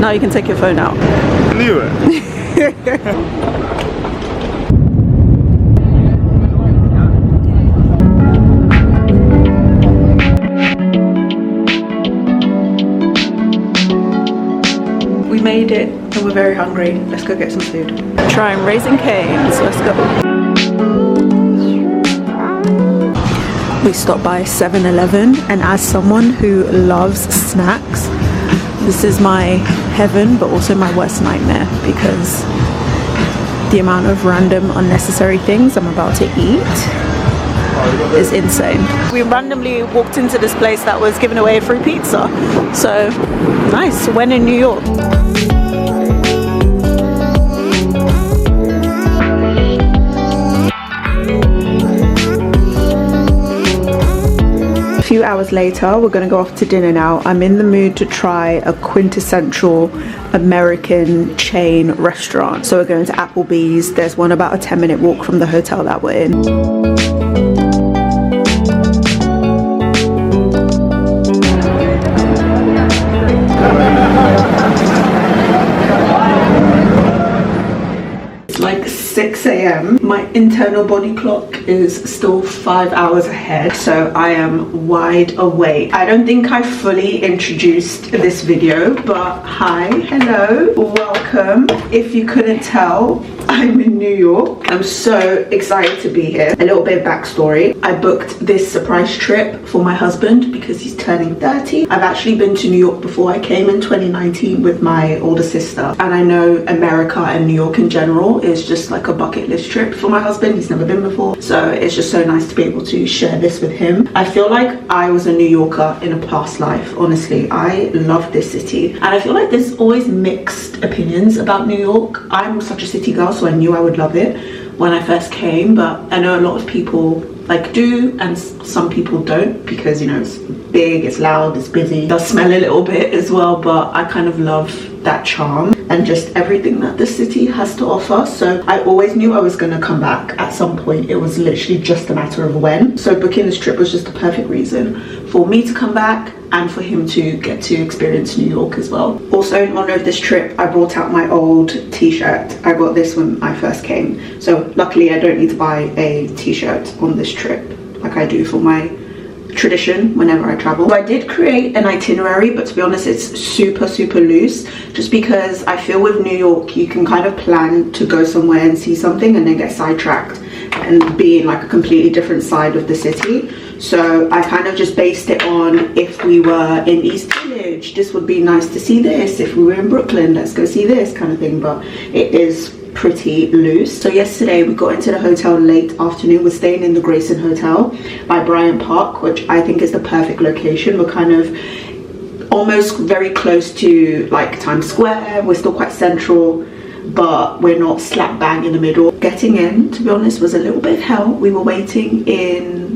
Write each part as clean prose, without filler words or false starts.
Now you can take your phone out. I knew it. We made it and we're very hungry. Let's go get some food. Trying Raising Cane's. Let's go. We stopped by 7-Eleven, and as someone who loves snacks, this is my heaven but also my worst nightmare, because the amount of random unnecessary things I'm about to eat is insane. We randomly walked into this place that was giving away a free pizza, so nice. When in New York. A few hours later, we're gonna go off to dinner now. I'm in the mood to try a quintessential American chain restaurant. So we're going to Applebee's. There's one about a 10-minute walk from the hotel that we're in. Like 6 a.m. My internal body clock is still 5 hours ahead, so I am wide awake. I don't think I fully introduced this video, but hi, hello, welcome. If you couldn't tell, I'm in New York. I'm so excited to be here. A little bit of backstory. I booked this surprise trip for my husband because he's turning 30. I've actually been to New York before. I came in 2019 with my older sister, and I know America and New York in general is just like a bucket list trip for my husband. He's never been before, so it's just so nice to be able to share this with him. I feel like I was a New Yorker in a past life. Honestly, I love this city, and I feel like there's always mixed opinions about New York. I'm such a city girl, so I knew I would love it when I first came, but I know a lot of people like do and some people don't, because you know it's big, it's loud, it's busy, it does smell a little bit as well, but I kind of love that charm and just everything that the city has to offer. So I always knew I was going to come back at some point. It was literally just a matter of when. So booking this trip was just the perfect reason for me to come back and for him to get to experience New York as well. Also, in honor of this trip, I brought out my old t-shirt. I got this when I first came, so luckily I don't need to buy a t-shirt on this trip like I do for my tradition whenever I travel. So I did create an itinerary, but to be honest it's super loose, just because I feel with New York you can kind of plan to go somewhere and see something and then get sidetracked and be in like a completely different side of the city. So I kind of just based it on, if we were in East Village, this would be nice to see this. If we were in Brooklyn, let's go see this kind of thing, but it is pretty loose. So yesterday we got into the hotel late afternoon. We're staying in the Grayson Hotel by Bryant Park, which I think is the perfect location. We're kind of almost very close to like Times Square. We're still quite central, but we're not slap bang in the middle. Getting in, to be honest, was a little bit of hell. We were waiting in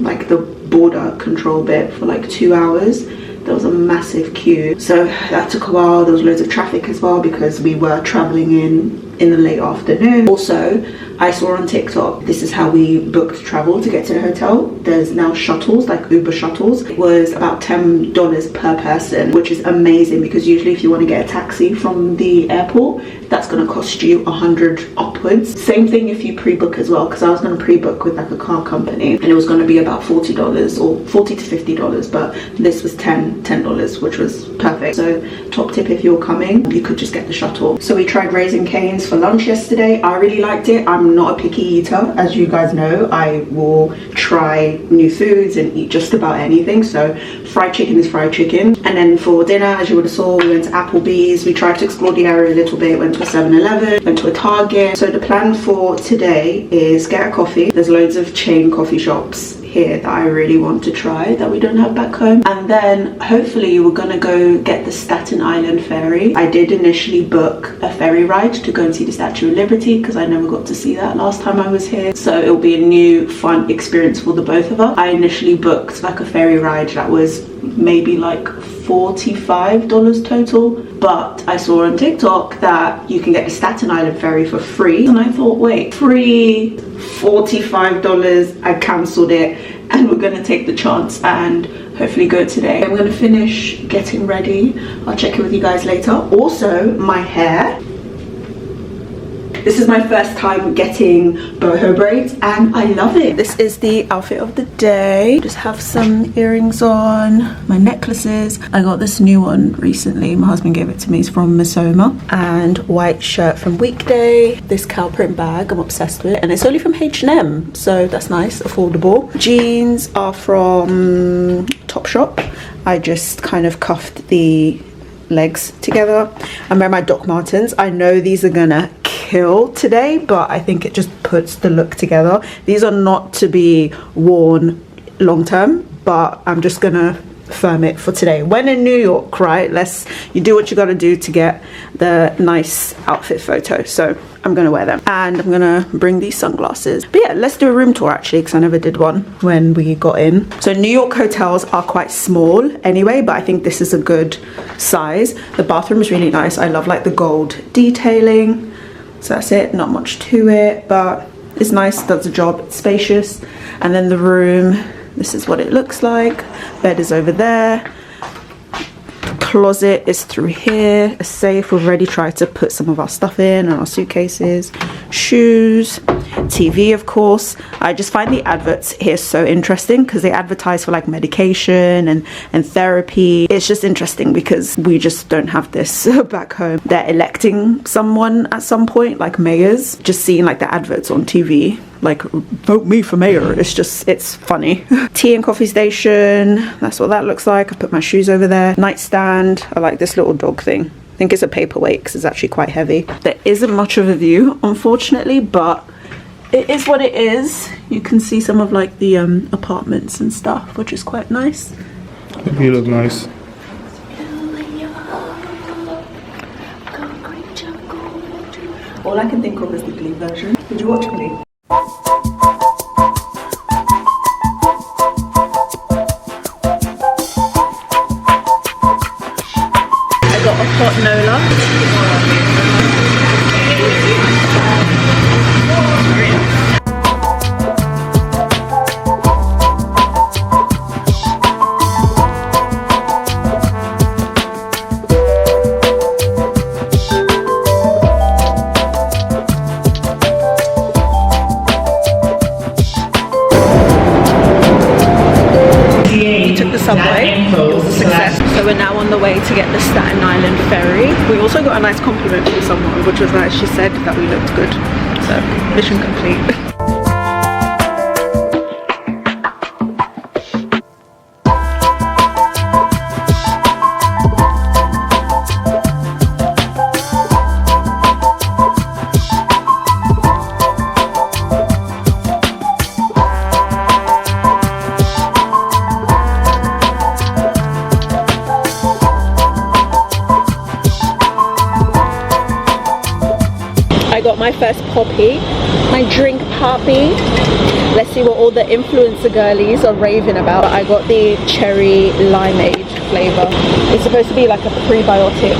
like the border control bit for like 2 hours. There was a massive queue, so that took a while. There was loads of traffic as well because we were traveling in the late afternoon. Also, I saw on TikTok, this is how we booked travel to get to the hotel. There's now shuttles, like Uber shuttles. It was about $10 per person, which is amazing, because usually if you want to get a taxi from the airport, that's going to cost you 100 upwards. Same thing if you pre-book as well, because I was going to pre-book with like a car company and it was going to be about $40 or $40 to $50, but this was $10, which was perfect. So top tip, if you're coming, you could just get the shuttle. So we tried Raising Cane's for lunch yesterday. I really liked it. I'm not a picky eater, as you guys know. I will try new foods and eat just about anything, so fried chicken is fried chicken. And then for dinner, as you would have saw, we went to Applebee's. We tried to explore the area a little bit, went to a 7-Eleven, went to a Target. So the plan for today is get a coffee. There's loads of chain coffee shops here that I really want to try that we don't have back home, and then hopefully we're gonna go get the Staten Island ferry. I did initially book a ferry ride to go and see the Statue of Liberty because I never got to see that last time I was here, so it'll be a new fun experience for the both of us. I initially booked like a ferry ride that was maybe like $45 total, but I saw on TikTok that you can get the Staten Island ferry for free, and I thought, wait, free $45? I cancelled it, and we're gonna take the chance and hopefully good today. I'm gonna finish getting ready. I'll check in with you guys later. Also, my hair. This is my first time getting boho braids and I love it. This is the outfit of the day. Just have some earrings on, my necklaces. I got this new one recently. My husband gave it to me. It's from Misoma. And white shirt from Weekday. This cow print bag I'm obsessed with. And it's only from H&M, so that's nice, affordable. Jeans are from Topshop. I just kind of cuffed the legs together. I'm wearing my Doc Martens. I know these are gonna kill today, but I think it just puts the look together. These are not to be worn long term, but I'm just gonna firm it for today. When in New York, right, you do what you gotta do to get the nice outfit photo. So I'm gonna wear them and I'm gonna bring these sunglasses. But yeah, let's do a room tour actually, because I never did one when we got in. So New York hotels are quite small anyway, but I think this is a good size. The bathroom is really nice. I love like the gold detailing. So that's it, not much to it, but it's nice, does the job, it's spacious. And then the room, this is what it looks like. Bed is over there. Closet is through here. A safe, we've already tried to put some of our stuff in and our suitcases. Shoes, TV of course. I just find the adverts here so interesting because they advertise for like medication and therapy. It's just interesting because we just don't have this back home. They're electing someone at some point, like mayors. Just seeing like the adverts on TV, like vote me for mayor. It's funny. Tea and coffee station, that's what that looks like. I put my shoes over there. Nightstand, I like this little dog thing. I think it's a paperweight because it's actually quite heavy. There isn't much of a view, unfortunately, but it is what it is. You can see some of like the apartments and stuff, which is quite nice. You look nice. All I can think of is the Glee version. Did you watch Glee? I got a hot Nola. Subway. It was a success. So we're now on the way to get the Staten Island ferry. We also got a nice compliment from someone, which was nice. She said that we looked good. So mission complete. I got my first poppy, my drink poppy. Let's see what all the influencer girlies are raving about. I got the cherry limeade flavor. It's supposed to be like a prebiotic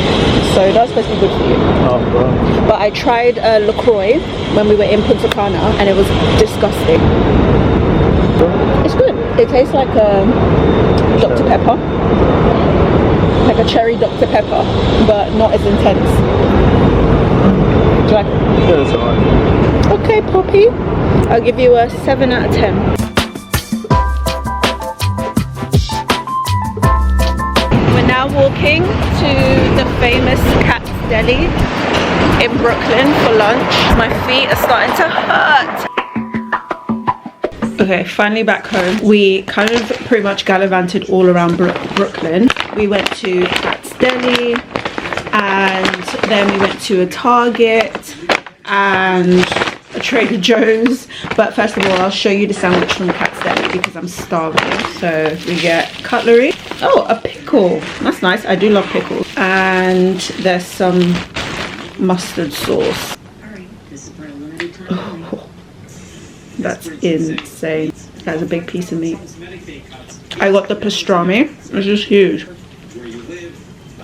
soda, it's supposed to be good for you. Oh, wow. But I tried LaCroix when we were in Punta Cana and it was disgusting. It's good. It tastes like a Dr. Pepper. Like a cherry Dr. Pepper, but not as intense. Do you like it? Yeah, it's alright. Okay, Poppy. I'll give you a 7 out of 10. We're now walking to the famous Cat's Deli in Brooklyn for lunch. My feet are starting to hurt. Okay, finally back home. We kind of pretty much gallivanted all around Brooklyn. We went to Cat's Deli, and then we went to a Target and a Trader Joe's. But first of all, I'll show you the sandwich from Cat's Deli because I'm starving. So we get cutlery. Oh, a pickle. That's nice. I do love pickles. And there's some mustard sauce. Oh, that's insane. That's a big piece of meat. I got the pastrami. It's just huge.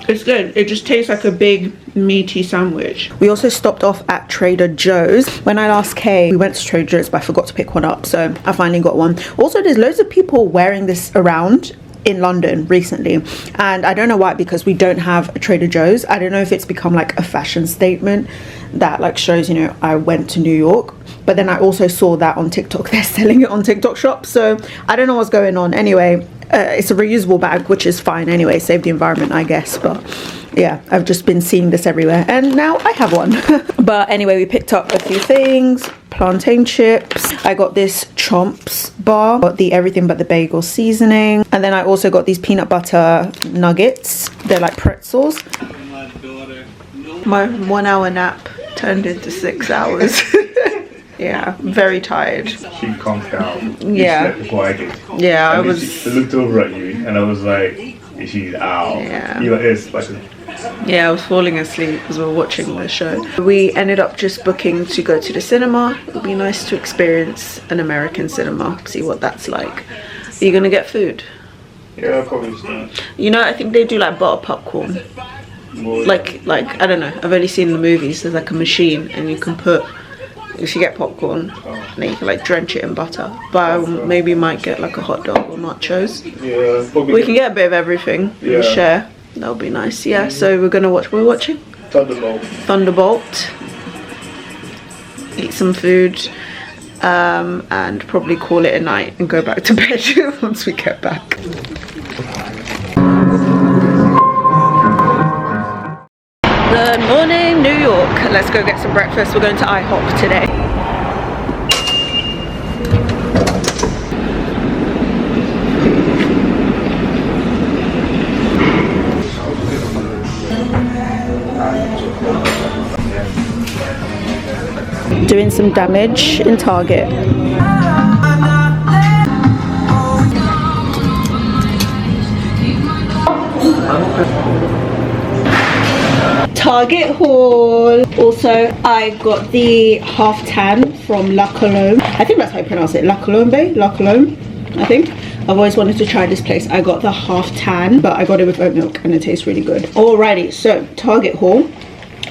It's good. It just tastes like a big meaty sandwich. We also stopped off at Trader Joe's. When I last came, we went to Trader Joe's, but I forgot to pick one up, so I finally got one. Also, there's loads of people wearing this around in London recently, and I don't know why, because we don't have a Trader Joe's. I don't know if it's become like a fashion statement that like shows, you know, I went to New York. But then I also saw that on TikTok, they're selling it on TikTok shop. So I don't know what's going on. Anyway, it's a reusable bag, which is fine anyway, save the environment, I guess. But yeah, I've just been seeing this everywhere, and now I have one. But anyway, we picked up a few things. Plantain chips. I got this Chomps bar, got the everything but the bagel seasoning, and then I also got these peanut butter nuggets. They're like pretzels. My 1 hour nap turned into 6 hours. Yeah, very tired. She conked out. Yeah. Slept before I did. Yeah, I looked over at you and I was like, she's out. Yeah. You know, it's like yeah, I was falling asleep as we were watching the show. We ended up just booking to go to the cinema. It would be nice to experience an American cinema, see what that's like. Are you gonna get food? Yeah, probably so. You know, I think they do like butter popcorn. Like I don't know, I've only seen the movies. There's like a machine and you can put, if you get popcorn, then you can like drench it in butter. But I maybe might get like a hot dog or nachos. Yeah, probably. We can get a bit of everything and share. That would be nice. Yeah, so we're gonna watch, we're watching Thunderbolt. Eat some food, and probably call it a night and go back to bed once we get back. Good morning, New York. Let's go get some breakfast. We're going to IHOP today. Doing some damage in Target. Target haul. Also, I got the half tan from La Colombe. I think that's how you pronounce it. La Colombe? La Colombe, I think. I've always wanted to try this place. I got the half tan, but I got it with oat milk and it tastes really good. Alrighty, so Target haul.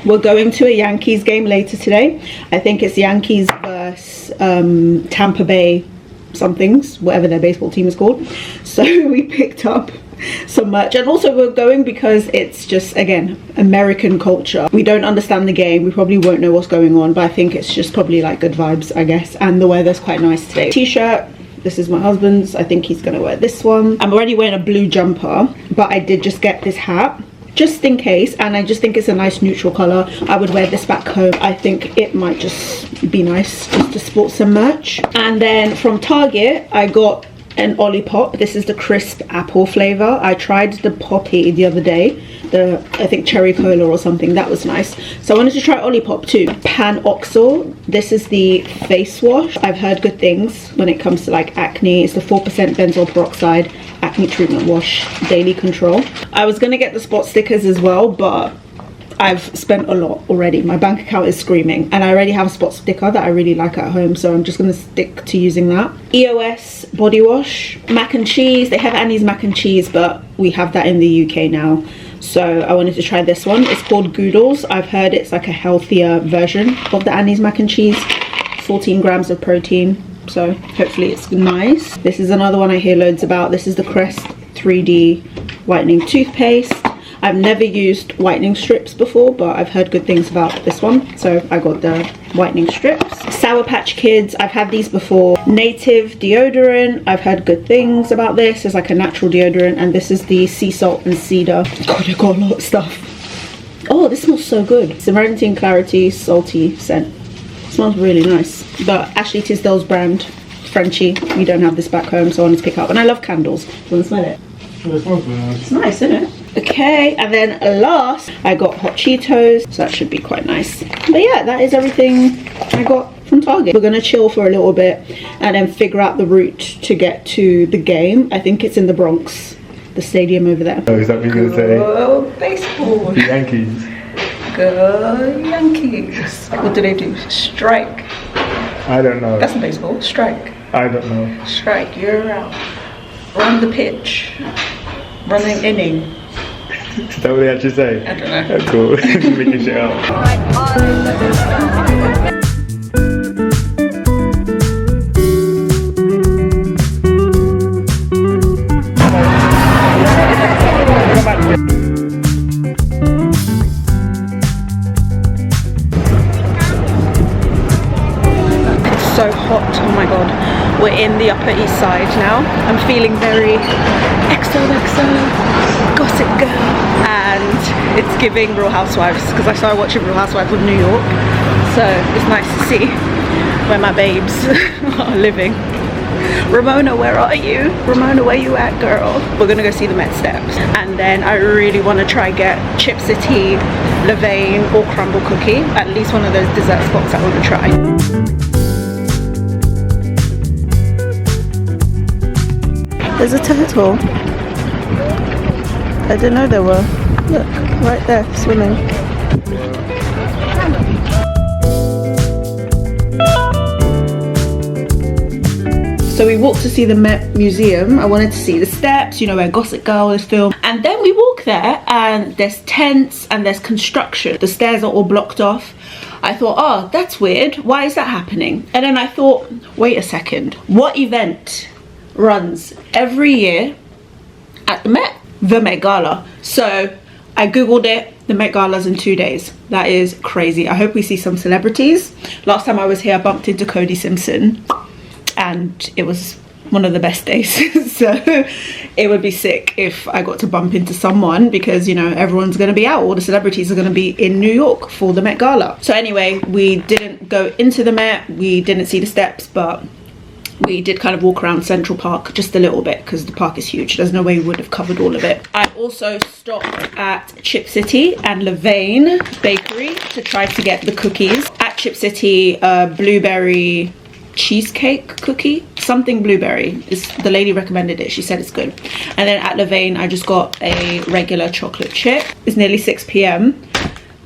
We're going to a Yankees game later today. I think it's Yankees versus Tampa Bay somethings, whatever their baseball team is called. So we picked up some merch, and also we're going because it's just, again, American culture. We don't understand the game, we probably won't know what's going on, but I think it's just probably like good vibes, I guess. And the weather's quite nice today. T-shirt, this is my husband's. I think he's gonna wear this one. I'm already wearing a blue jumper, but I did just get this hat just in case, and I just think it's a nice neutral color. I would wear this back home. I think it might just be nice just to sport some merch. And then from Target, I got an Olipop. This is the crisp apple flavor. I tried the poppy the other day, the I think cherry cola or something. That was nice, so I wanted to try Olipop too. Panoxyl, this is the face wash. I've heard good things when it comes to like acne. It's the 4% benzoyl peroxide acne treatment wash, daily control. I was gonna get the spot stickers as well, but I've spent a lot already. My bank account is screaming, and I already have a spot sticker that I really like at home, so I'm just gonna stick to using that. EOS body wash, mac and cheese. They have Annie's mac and cheese, but we have that in the UK now, so I wanted to try this one. It's called Goodles. I've heard it's like a healthier version of the Annie's mac and cheese. 14 grams of protein, so hopefully it's nice. This is another one I hear loads about. This is the Crest 3D whitening toothpaste. I've never used whitening strips before, but I've heard good things about this one, so I got the whitening strips. Sour Patch Kids, I've had these before. Native deodorant, I've heard good things about this. It's like a natural deodorant, and this is the sea salt and cedar. God, I got a lot of stuff. Oh, this smells so good. Serenity and Clarity salty scent. It smells really nice. But Ashley Tisdale's brand, Frenchie, we don't have this back home, so I wanted to pick up. And I love candles. Do you want to smell it? It smells really nice. It's nice, isn't it? Okay, and then last I got hot Cheetos, so that should be quite nice. But yeah, that is everything I got from Target. We're gonna chill for a little bit and then figure out the route to get to the game. I think it's in the Bronx, the stadium over there. Oh, is that what you're gonna say? Go baseball. The Yankees. Go Yankees. What do they do? Strike. I don't know. That's in baseball. Strike. I don't know. Strike. You're out. Run the pitch. Run an inning. Is that what they actually say? I don't know. That's cool. Making shit up. Upper East Side now. I'm feeling very XOXO, gossip girl, and it's giving Real Housewives because I started watching Real Housewives of New York, so it's nice to see where my babes are living. Ramona, where are you? Ramona, where you at, girl? We're gonna go see the Met Steps, and then I really want to try get Chip City, Levain or Crumble cookie, at least one of those dessert spots I want to try. There's a turtle. I didn't know there were. Look, right there, swimming. So we walked to see the Met Museum. I wanted to see the steps, you know, where Gossip Girl is filmed. And then we walk there and there's tents and there's construction. The stairs are all blocked off. I thought, oh, that's weird. Why is that happening? And then I thought, wait a second. What event runs every year at the Met? The Met Gala. So I googled it. The Met Gala's in 2 days. That is crazy. I hope we see some celebrities. Last time I was here, I bumped into Cody Simpson, and it was one of the best days. So it would be sick if I got to bump into someone, because, you know, everyone's going to be out. All the celebrities are going to be in New York for the Met Gala. So anyway, we didn't go into the Met. We didn't see the steps, but we did kind of walk around Central Park just a little bit because the park is huge. There's no way we would have covered all of it. I also stopped at Chip City and Levain Bakery to try to get the cookies. At Chip City, blueberry cheesecake cookie, something blueberry. The lady recommended it. She said it's good. And then at Levain, I just got a regular chocolate chip. It's nearly 6 p.m.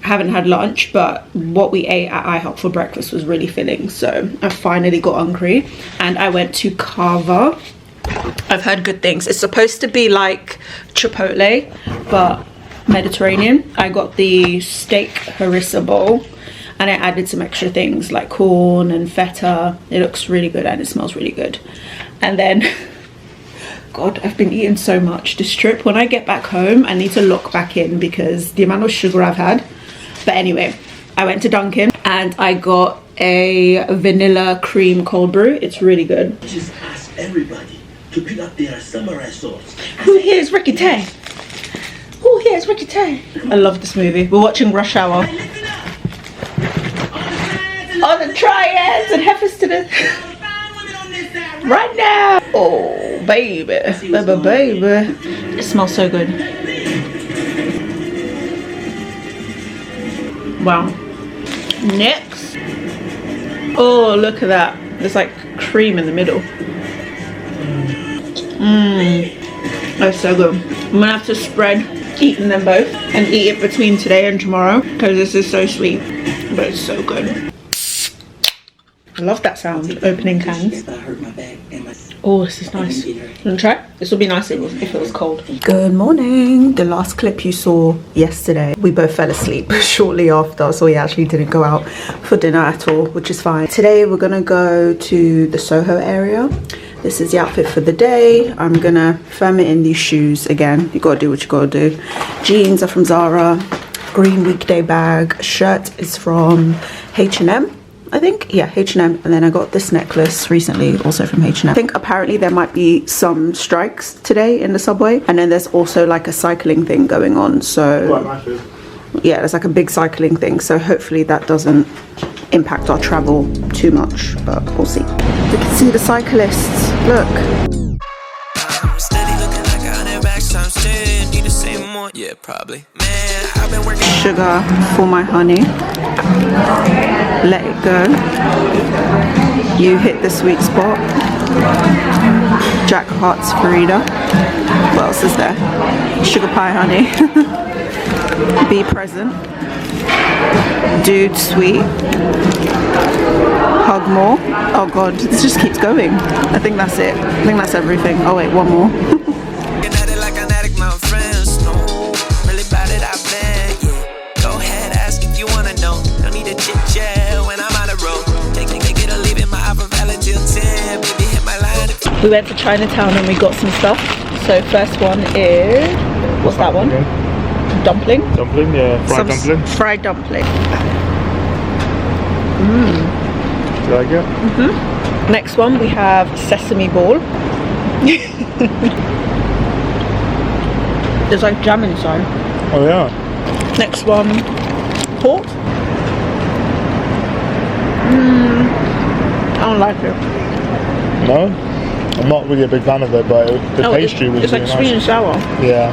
I haven't had lunch, but what we ate at IHOP for breakfast was really filling, so I finally got hungry and I went to Kava. I've heard good things. It's supposed to be like Chipotle but Mediterranean. I got the steak harissa bowl and I added some extra things like corn and feta. It looks really good and it smells really good. And then God, I've been eating so much this trip. When I get back home, I need to lock back in because the amount of sugar I've had. But anyway, I went to Dunkin' and I got a vanilla cream cold brew. It's really good. Just ask everybody to pick up their summer resorts. Who here is Ricky Tay? Who here is Ricky Tay? I love this movie. We're watching Rush Hour. On the triads and heifers to the... right now. Oh, baby. Baby. It smells so good. Wow. Next. Oh, look at that. There's like cream in the middle. That's so good. I'm gonna have to spread eating them both and eat it between today and tomorrow because this is so sweet, but it's so good. I love that sound, opening cans. Oh, this is nice. You wanna try? This would be nice if it was cold. Good morning. The last clip you saw yesterday, we both fell asleep shortly after, so we actually didn't go out for dinner at all, which is fine. Today we're gonna go to the Soho area. This is the outfit for the day. I'm gonna firm it in these shoes again. You gotta do what you gotta do. Jeans are from Zara. Green weekday bag. Shirt is from H&M. I think, yeah, H&M. And then I got this necklace recently, also from H&M. I think apparently there might be some strikes today in the subway. And then there's also like a cycling thing going on. So, yeah, there's like a big cycling thing. So hopefully that doesn't impact our travel too much, but we'll see. You can see the cyclists, look. Yeah, probably. Sugar for my honey. Let it go. You hit the sweet spot. Jack Hearts Farida. What else is there? Sugar pie honey. Be present. Dude sweet. Hug more. Oh god, this just keeps going. I think that's it. I think that's everything. Oh wait, one more. We went to Chinatown and we got some stuff. So first one is, what's that one? Dumpling? Dumpling, yeah. Fried dumpling. Fried dumpling. Do you like it? Next one we have sesame ball. There's like jam inside. Oh yeah. Next one, pork. I don't like it. No? I'm not really a big fan of it, but the pastry was it's like really sweet and nice. sour. Yeah.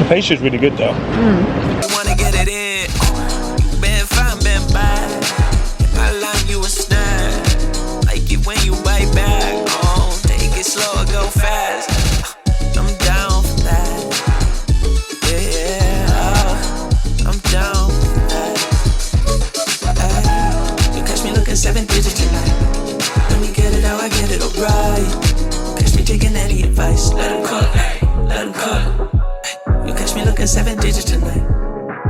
The pastry's really good though. You wanna get it in? Been fine, been bad. I like you a snack. Like it when you bite back. Oh, take it slow or go fast. I'm down for that. Yeah, I'm down for that. You catch me looking 7 digits tonight. Let me get it how I get it alright. Catch me taking any advice. Let him cook, let him cook. You catch me looking 7 digits tonight.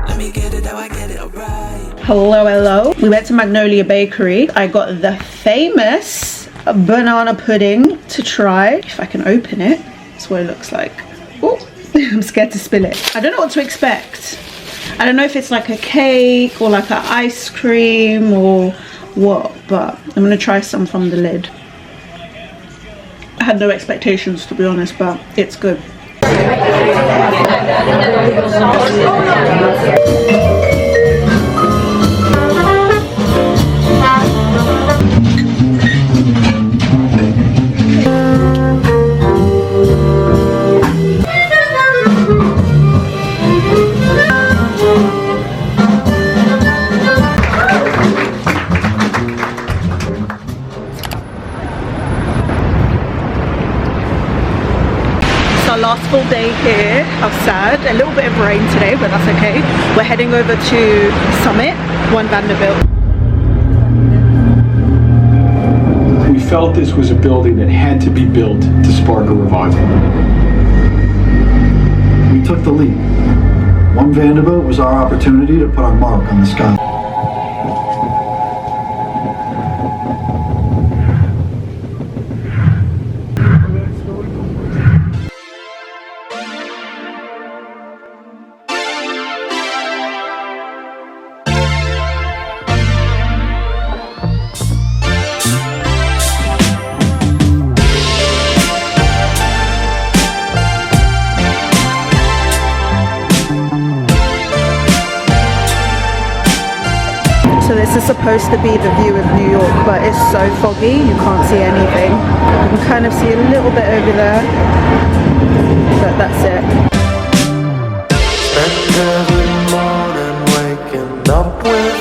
Let me get it how I get it alright. Hello, hello. We went to Magnolia Bakery. I got the famous banana pudding to try. If I can open it, that's what it looks like. Oh, I'm scared to spill it. I don't know what to expect. I don't know if it's like a cake or like an ice cream or what, but I'm gonna try some from the lid. I had no expectations, to be honest, but it's good. Last full day here. How sad. A little bit of rain today, but that's okay. We're heading over to Summit, One Vanderbilt. We felt this was a building that had to be built to spark a revival. We took the lead. One Vanderbilt was our opportunity to put our mark on the sky. So this is supposed to be the view of New York, but it's so foggy you can't see anything. You can kind of see a little bit over there, but that's it. And every morning waking up with